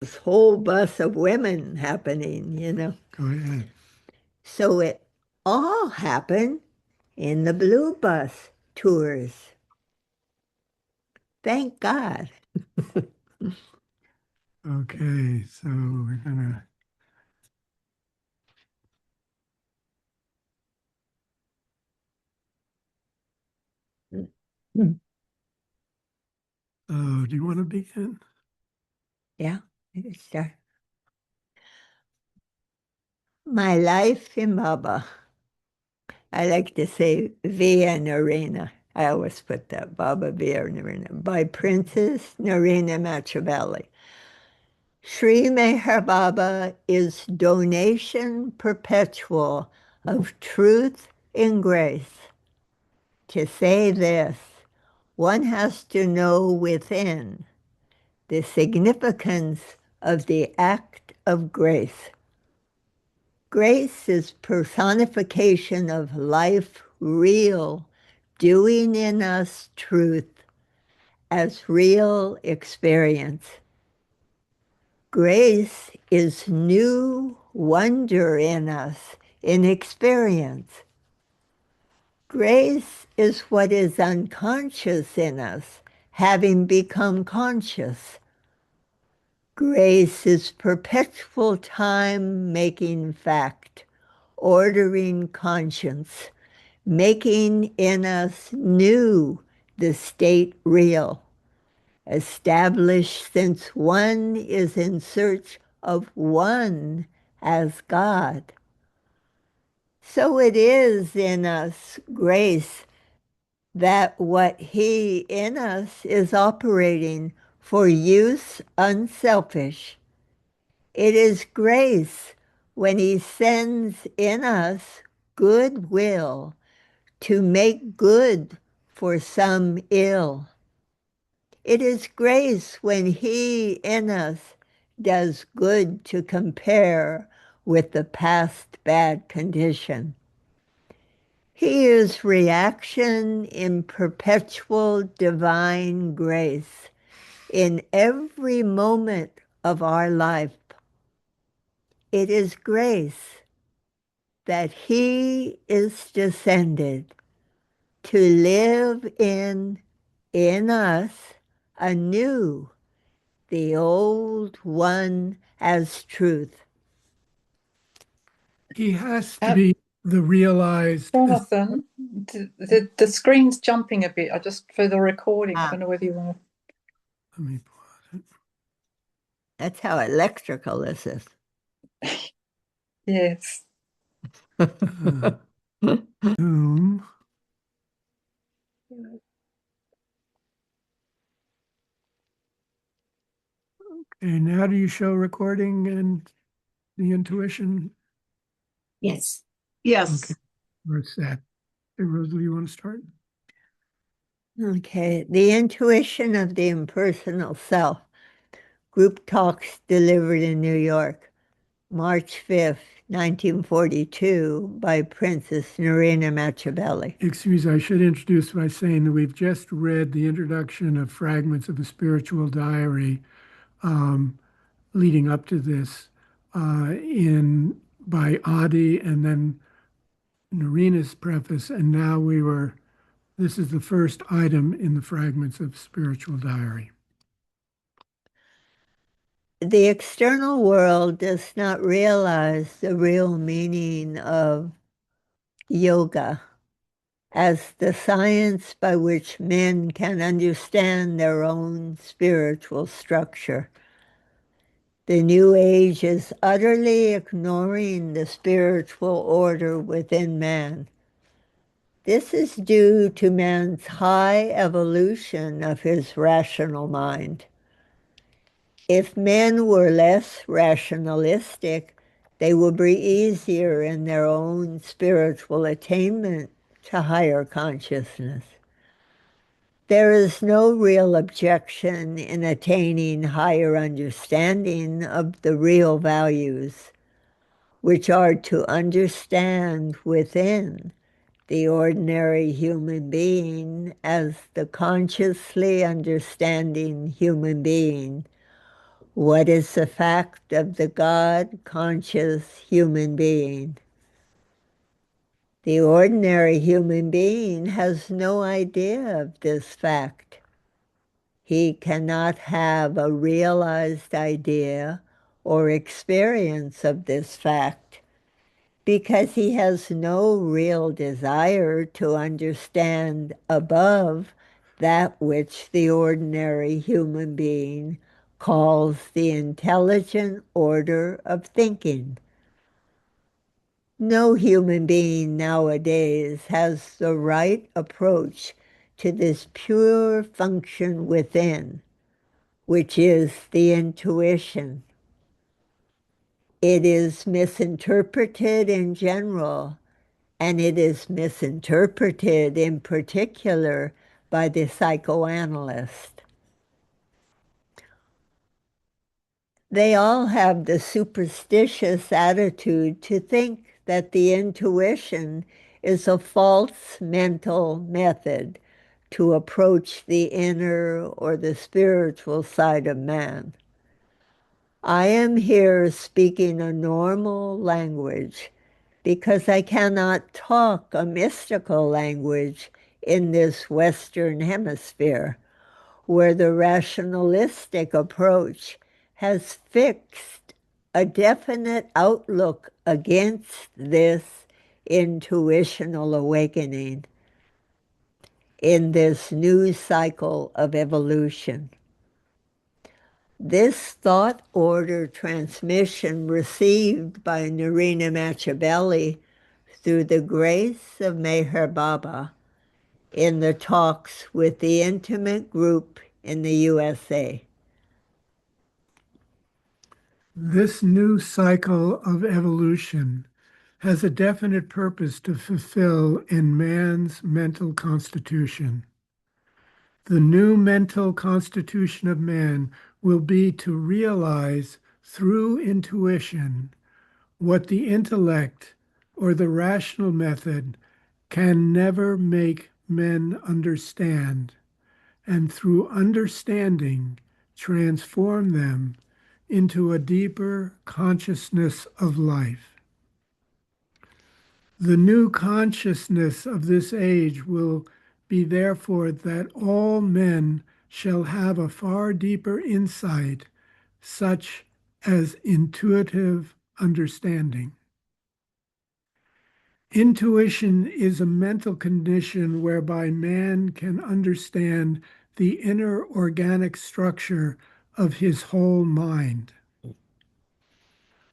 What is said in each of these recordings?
this whole bus of women happening, you know. Go ahead. So it all happened in the blue bus tours. Thank God. Okay, so we're gonna. Do you want to begin? Yeah, I can start. My life in Baba. I like to say Via Norina. I always put that Baba Via Norina by Princess Norina Matchabelli. Sri Meher Baba is donation perpetual of truth and grace. To say this, one has to know within the significance of the act of grace. Grace is personification of life real, doing in us truth as real experience. Grace is new wonder in us, in experience. Grace is what is unconscious in us, having become conscious. Grace is perpetual time making fact, ordering conscience, making in us new the state real, established since one is in search of one as God. So it is in us grace that what He in us is operating for use unselfish. It is grace when He sends in us goodwill to make good for some ill. It is grace when He in us does good to compare with the past bad condition. He is reaction in perpetual divine grace in every moment of our life. It is grace that He is descended to live in us anew the old one as truth. He has to Uh, be the realized. Jonathan, the screen's jumping a bit. I just for the recording. I Ah, don't know whether you want Let me pause that's how electrical this is. to. Yes. it. Zoom. Okay, now do you show recording and the intuition? Yes. Okay, Yes. where's that? Hey, Rosalie, you want to start? Okay, the intuition of the impersonal self. Group talks delivered in New York, March 5th, 1942, by Princess Norina Matchabelli. Excuse me, I should introduce by saying that we've just read the introduction of fragments of a spiritual diary um, leading up to this in by Adi and then Norina's preface, and now this is the first item in the fragments of spiritual diary. The external world does not realize the real meaning of yoga as the science by which men can understand their own spiritual structure. The New Age is utterly ignoring the spiritual order within man. This is due to man's high evolution of his rational mind. If men were less rationalistic, they would be easier in their own spiritual attainment to higher consciousness. There is no real objection in attaining higher understanding of the real values, which are to understand within the ordinary human being as the consciously understanding human being What is the fact of the God-conscious human being? The ordinary human being has no idea of this fact. He cannot have a realized idea or experience of this fact because he has no real desire to understand above that which the ordinary human being calls the intelligent order of thinking. No human being nowadays has the right approach to this pure function within, which is the intuition. It is misinterpreted in general, and it is misinterpreted in particular by the psychoanalyst. They all have the superstitious attitude to think that the intuition is a false mental method to approach the inner or the spiritual side of man. I am here speaking a normal language because I cannot talk a mystical language in this Western hemisphere, where the rationalistic approach has fixed a definite outlook against this intuitional awakening in this new cycle of evolution. This thought order transmission received by Norina Matchabelli through the grace of Meher Baba in the talks with the intimate group in the USA. This new cycle of evolution has a definite purpose to fulfill in man's mental constitution. The new mental constitution of man will be to realize through intuition what the intellect or the rational method can never make men understand, and through understanding transform them into a deeper consciousness of life. The new consciousness of this age will be therefore that all men shall have a far deeper insight, such as intuitive understanding. Intuition is a mental condition whereby man can understand the inner organic structure of his whole mind.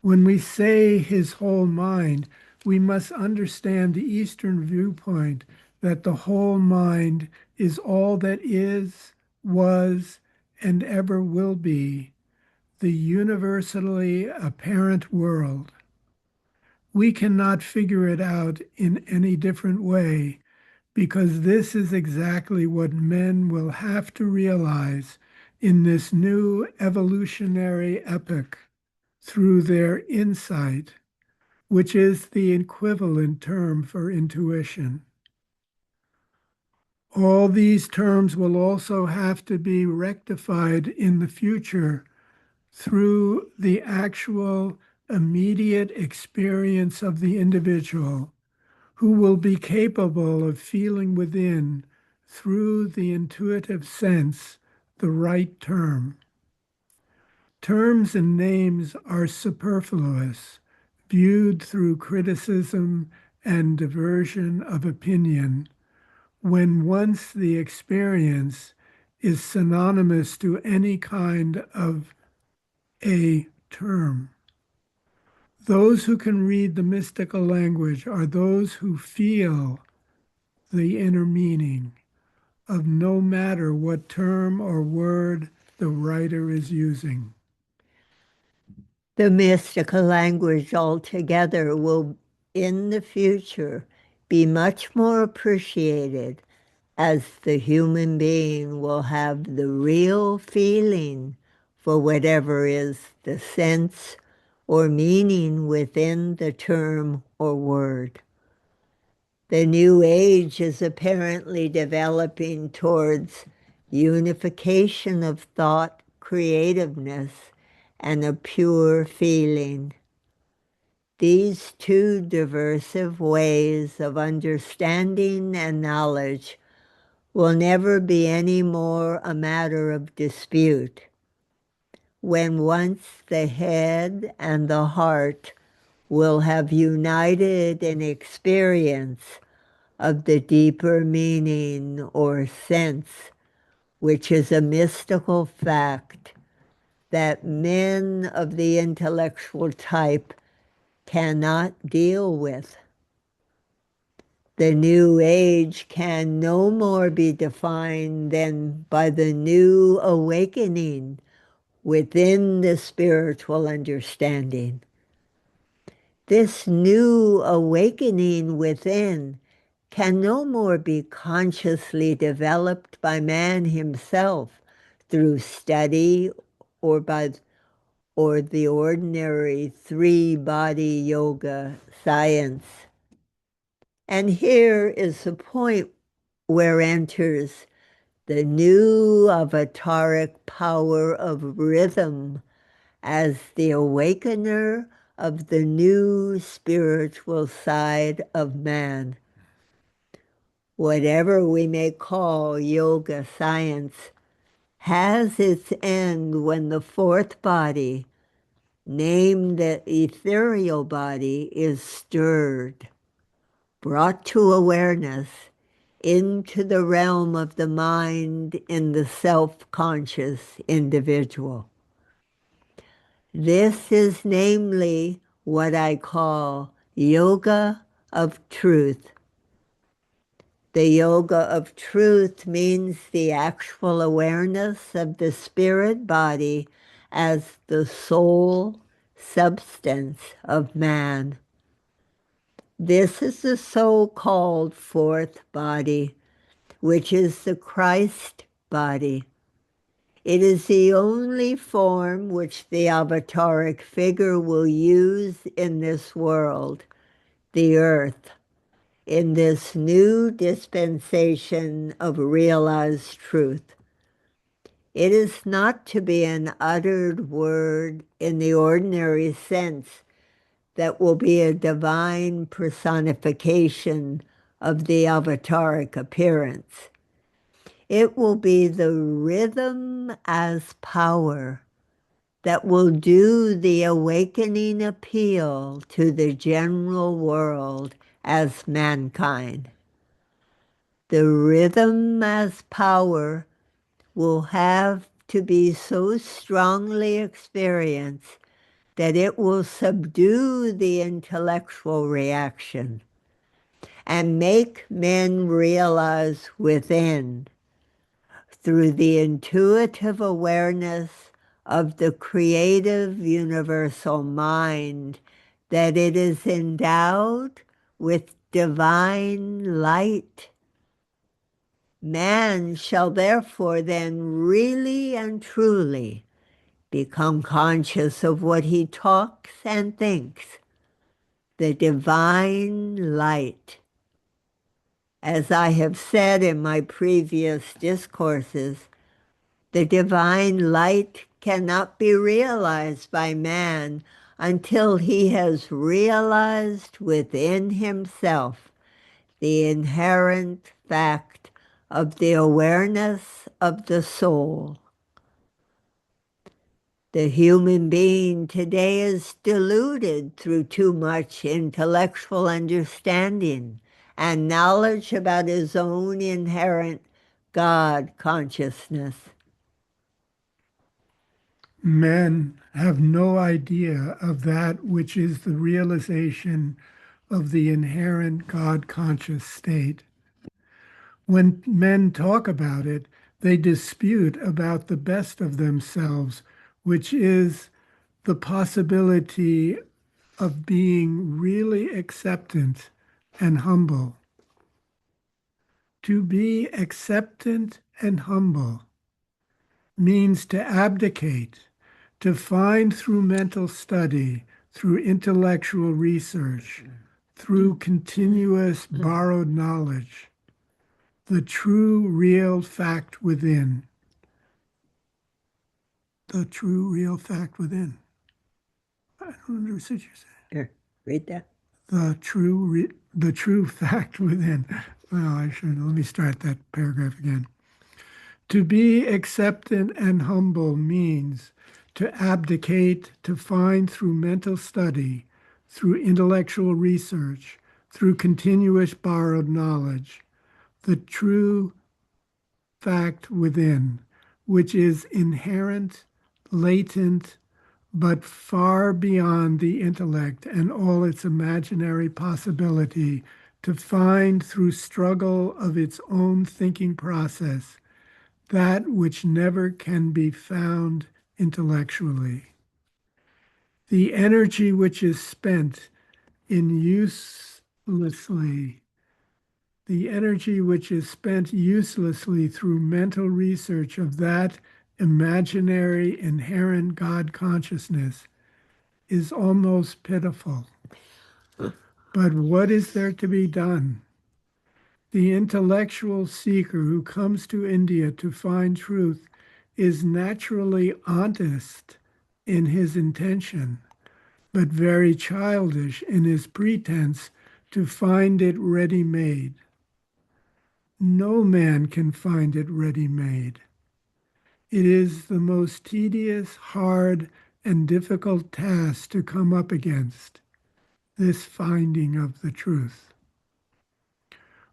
When we say his whole mind, we must understand the Eastern viewpoint that the whole mind is all that is, was, and ever will be, the universally apparent world. We cannot figure it out in any different way because this is exactly what men will have to realize in this new evolutionary epoch through their insight, which is the equivalent term for intuition. All these terms will also have to be rectified in the future through the actual immediate experience of the individual, who will be capable of feeling within, through the intuitive sense, the right term. Terms and names are superfluous, viewed through criticism and diversion of opinion, when once the experience is synonymous to any kind of a term. Those who can read the mystical language are those who feel the inner meaning of no matter what term or word the writer is using. The mystical language altogether will, in the future, be much more appreciated as the human being will have the real feeling for whatever is the sense or meaning within the term or word. The new age is apparently developing towards unification of thought, creativeness, and a pure feeling. These two diversive ways of understanding and knowledge will never be any more a matter of dispute. When once the head and the heart will have united in experience of the deeper meaning or sense, which is a mystical fact that men of the intellectual type cannot deal with. The new age can no more be defined than by the new awakening within the spiritual understanding. This new awakening within can no more be consciously developed by man himself through study or the ordinary three-body yoga science. And here is the point where enters the new avataric power of rhythm as the awakener of the new spiritual side of man. Whatever we may call yoga science has its end when the fourth body, named the ethereal body, is stirred, brought to awareness into the realm of the mind in the self-conscious individual. This is namely what I call yoga of truth. The yoga of truth means the actual awareness of the spirit body as the sole substance of man. This is the so-called fourth body, which is the Christ body. It is the only form which the avataric figure will use in this world, the earth, in this new dispensation of realized truth. It is not to be an uttered word in the ordinary sense that will be a divine personification of the avataric appearance. It will be the rhythm as power that will do the awakening appeal to the general world as mankind. The rhythm as power will have to be so strongly experienced that it will subdue the intellectual reaction and make men realize within, through the intuitive awareness of the creative universal mind, that it is endowed with divine light. Man shall therefore then really and truly become conscious of what he talks and thinks, the divine light. As I have said in my previous discourses, the divine light cannot be realized by man until he has realized within himself the inherent fact of the awareness of the soul. The human being today is deluded through too much intellectual understanding and knowledge about his own inherent God consciousness. Men have no idea of that which is the realization of the inherent God conscious state. When men talk about it, they dispute about the best of themselves, which is the possibility of being really acceptant and humble. To be acceptant and humble means to abdicate, to find through mental study, through intellectual research, through continuous borrowed knowledge, the true, real fact within. the true, real fact within. I don't understand what you're saying. Here, read that. The true fact within. Well, I should let me start that paragraph again. To be acceptant and humble means to abdicate, to find through mental study, through intellectual research, through continuous borrowed knowledge, the true fact within, which is inherent, latent, but far beyond the intellect and all its imaginary possibility, to find through struggle of its own thinking process that which never can be found intellectually. The energy which is spent in uselessly, the energy which is spent uselessly through mental research of that imaginary inherent God consciousness is almost pitiful. But what is there to be done? The intellectual seeker who comes to India to find truth is naturally honest in his intention, but very childish in his pretense to find it ready-made. No man can find it ready-made. It is the most tedious, hard, and difficult task to come up against, this finding of the truth.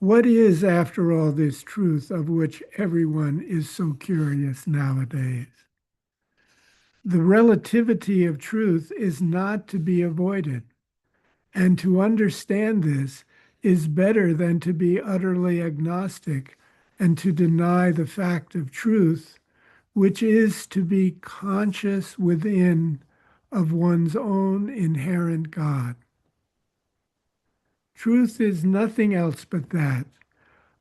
What is, after all, this truth of which everyone is so curious nowadays? The relativity of truth is not to be avoided, and to understand this is better than to be utterly agnostic and to deny the fact of truth, which is to be conscious within of one's own inherent God. Truth is nothing else but that.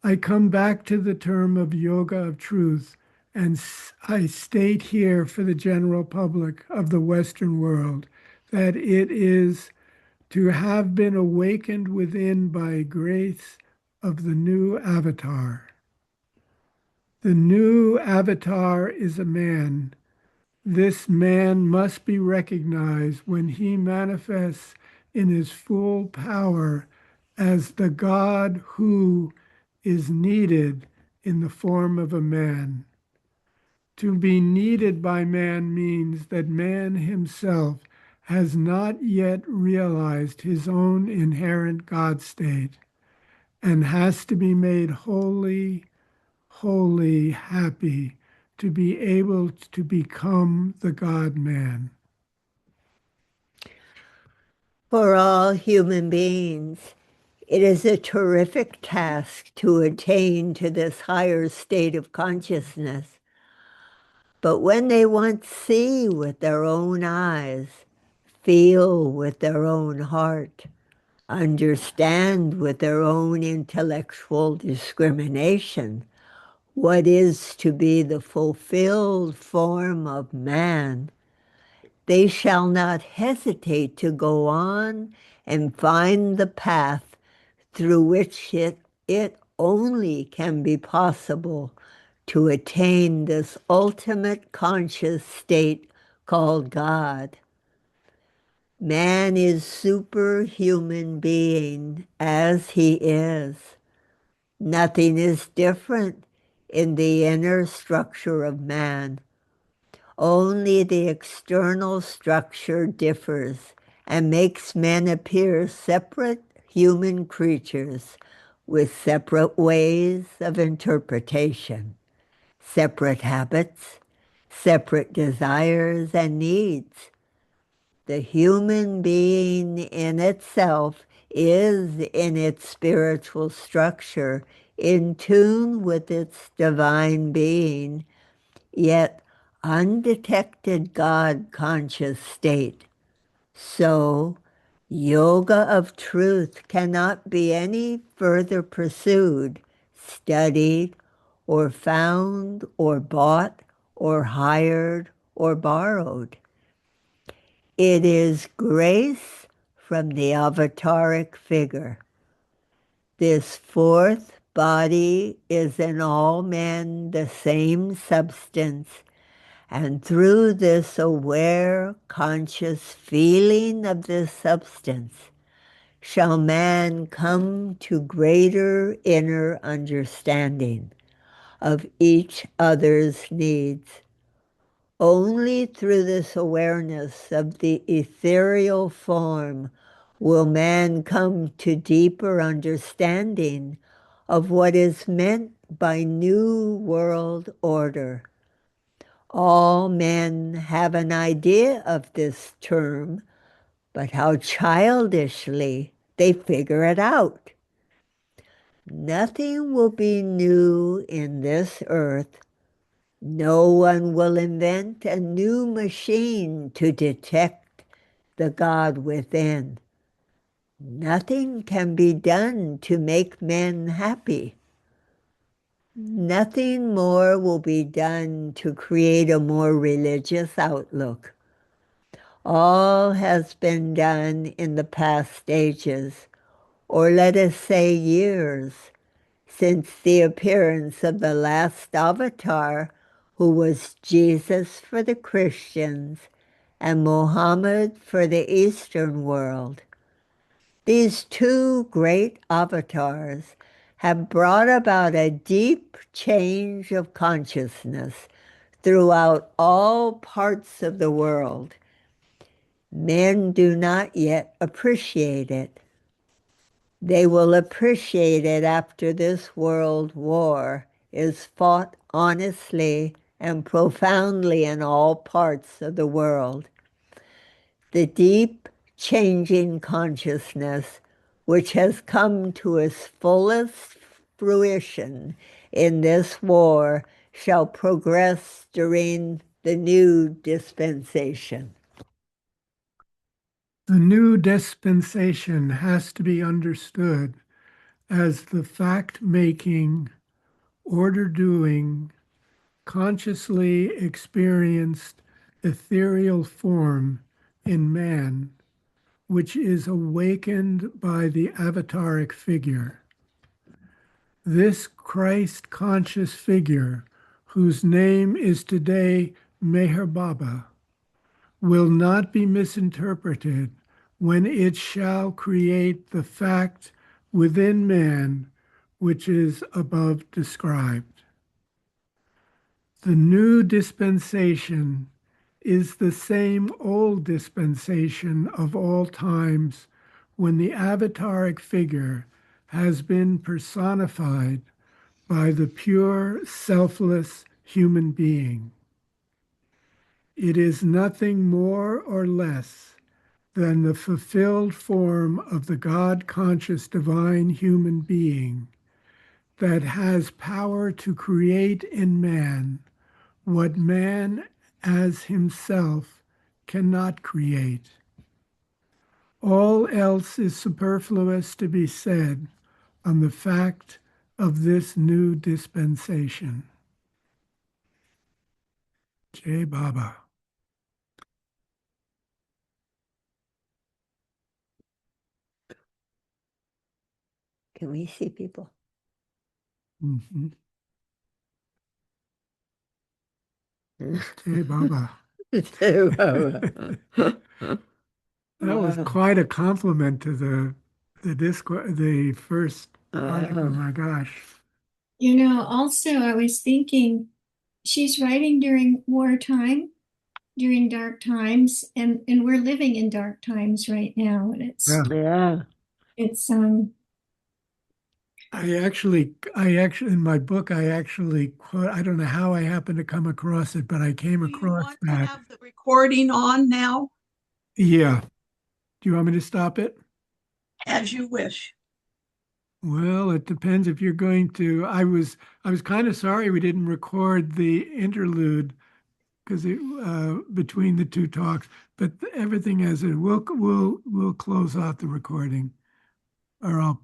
I come back to the term of yoga of truth, and I state here for the general public of the Western world that it is to have been awakened within by grace of the new avatar. The new avatar is a man. This man must be recognized when he manifests in his full power as the God who is needed in the form of a man. To be needed by man means that man himself has not yet realized his own inherent God state and has to be made wholly, wholly happy to be able to become the God man. For all human beings, it is a terrific task to attain to this higher state of consciousness. But when they once see with their own eyes, feel with their own heart, understand with their own intellectual discrimination what is to be the fulfilled form of man, they shall not hesitate to go on and find the path through which it only can be possible to attain this ultimate conscious state called God. Man is superhuman being as he is. Nothing is different in the inner structure of man. Only the external structure differs and makes men appear separate human creatures with separate ways of interpretation, separate habits, separate desires and needs. The human being in itself is in its spiritual structure in tune with its divine being, yet undetected God conscious state. So, yoga of truth cannot be any further pursued, studied, or found, or bought, or hired, or borrowed. It is grace from the avataric figure. This fourth body is in all men the same substance, And through this aware, conscious feeling of this substance, shall man come to greater inner understanding of each other's needs. Only through this awareness of the ethereal form will man come to deeper understanding of what is meant by New World Order. All men have an idea of this term, but how childishly they figure it out. Nothing will be new in this earth. No one will invent a new machine to detect the God within. Nothing can be done to make men happy. Nothing more will be done to create a more religious outlook. All has been done in the past ages, or let us say years, since the appearance of the last avatar, who was Jesus for the Christians and Muhammad for the Eastern world. These two great avatars have brought about a deep change of consciousness throughout all parts of the world. Men do not yet appreciate it. They will appreciate it after this world war is fought honestly and profoundly in all parts of the world. The deep changing consciousness, which has come to its fullest fruition in this war, shall progress during the new dispensation. The new dispensation has to be understood as the fact-making, order-doing, consciously experienced ethereal form in man, which is awakened by the avataric figure. This Christ-conscious figure, whose name is today Meher Baba, will not be misinterpreted when it shall create the fact within man which is above described. The new dispensation is the same old dispensation of all times when the avataric figure has been personified by the pure, selfless human being. It is nothing more or less than the fulfilled form of the God-conscious divine human being that has power to create in man what man as himself cannot create. All else is superfluous to be said on the fact of this new dispensation. Jai Baba. Can we see people? Mm-hmm. Jai Baba. That was quite a compliment to the first article. My gosh. You know, also, I was thinking she's writing during wartime, during dark times, and we're living in dark times right now. And Yeah. it's I actually, in my book, I actually quote, I don't know how I happened to come across it, but I came Do you across want to that. have the recording on now? Yeah. Do you want me to stop it? As you wish. Well, it depends if you're going to. I was kind of sorry we didn't record the interlude because it between the two talks, but everything as it we'll close out the recording, or I'll